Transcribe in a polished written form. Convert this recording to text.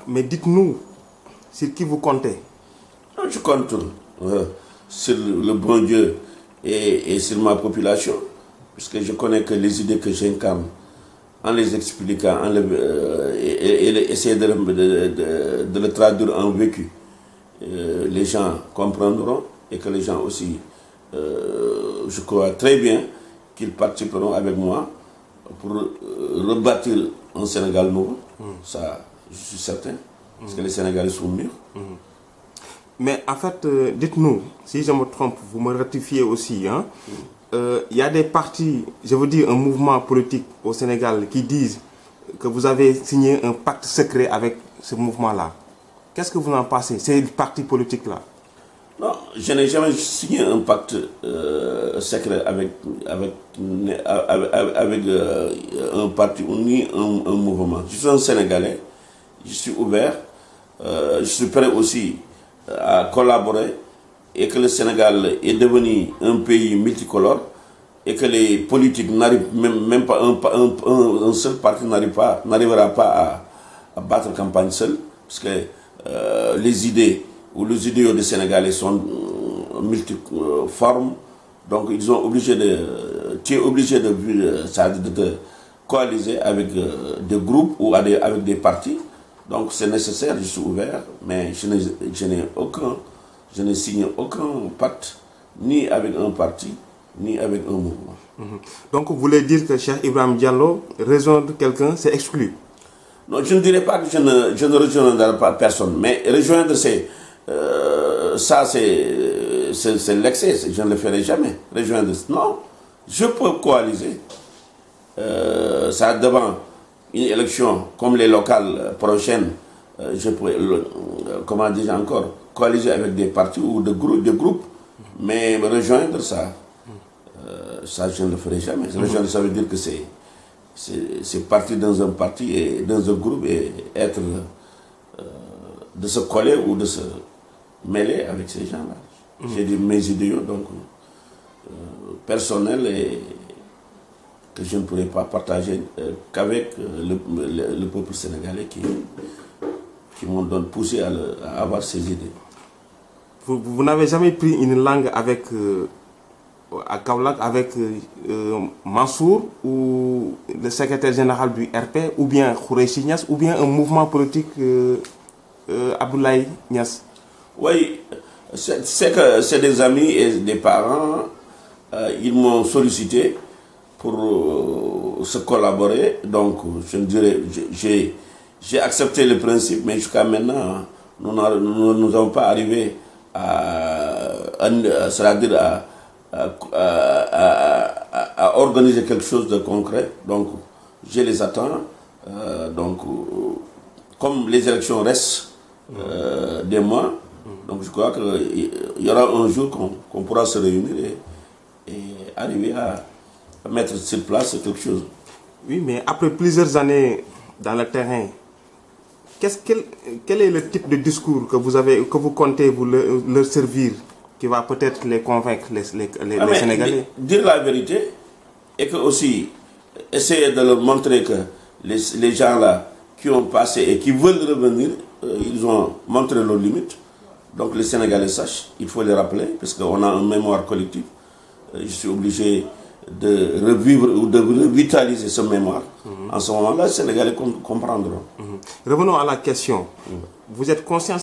Mais dites-nous, sur qui vous comptez? Je compte sur le bon Dieu et sur ma population, puisque je connais que les idées que j'incarne, en les expliquant, et essayer de le traduire en vécu, les gens comprendront et que les gens aussi, je crois très bien qu'ils participeront avec moi pour rebâtir un Sénégal nouveau. Ça, je suis certain, parce que les Sénégalais sont mûrs. Mais en fait, dites-nous, si je me trompe, vous me rectifiez aussi. Hein, y a des partis, je veux dire un mouvement politique au Sénégal qui disent que vous avez signé un pacte secret avec ce mouvement-là. Qu'est-ce que vous en pensez, ces partis politiques-là? Non, je n'ai jamais signé un pacte secret avec un parti ni un mouvement. Je suis un Sénégalais, je suis ouvert, je suis prêt aussi à collaborer et que le Sénégal est devenu un pays multicolore et que les politiques n'arrivent même pas, un seul parti n'arrivera pas à battre campagne seul, parce que les idées ou les idéaux des Sénégalais sont multiformes, donc ils sont obligés tu es obligé de coaliser avec des groupes ou avec des partis. Donc c'est nécessaire, je suis ouvert, mais je n'ai signé aucun pacte, ni avec un parti, ni avec un mouvement. Donc vous voulez dire que Cheikh Ibrahim Diallo, rejoindre quelqu'un, c'est exclu? Non, je ne dirais pas que je ne rejoindrai pas personne, mais rejoindre, ça c'est l'excès, je ne le ferai jamais. Rejoindre, non, je peux coaliser. Ça devant une élection comme les locales prochaines, je pourrais, comment dire encore, coaliser avec des partis ou des groupes, mais rejoindre ça, ça je ne le ferai jamais. Rejoindre, ça veut dire que c'est partir dans un parti et dans un groupe et être, de se coller ou de se mêler avec ces gens-là. J'ai dit mes idéaux, donc personnels et que je ne pourrais pas partager qu'avec le peuple sénégalais qui m'ont poussé à avoir ces idées. Vous n'avez jamais pris une langue avec, à Kaolack avec Mansour ou le secrétaire général du RP ou bien Khoureyssi Niass ou bien un mouvement politique Abdoulaye Niass? Oui, c'est que c'est des amis et des parents, ils m'ont sollicité pour se collaborer, donc je dirais, j'ai accepté le principe, mais jusqu'à maintenant, nous n'avons pas arrivé à organiser quelque chose de concret, donc je les attends, donc comme les élections restent des mois, donc je crois qu'il y aura un jour qu'on pourra se réunir et arriver à mettre sur place quelque chose. Oui, mais après plusieurs années dans le terrain, quel est le type de discours que vous comptez leur servir, qui va peut-être les convaincre, les Sénégalais? Dire la vérité et que aussi essayer de leur montrer que les gens là qui ont passé et qui veulent revenir, ils ont montré leurs limites. Donc les Sénégalais sachent, il faut les rappeler, parce qu'on a une mémoire collective. Je suis obligé de revivre ou de revitaliser ce mémoire. En ce moment-là, les Sénégalais comprendront. Revenons à la question. Vous êtes conscient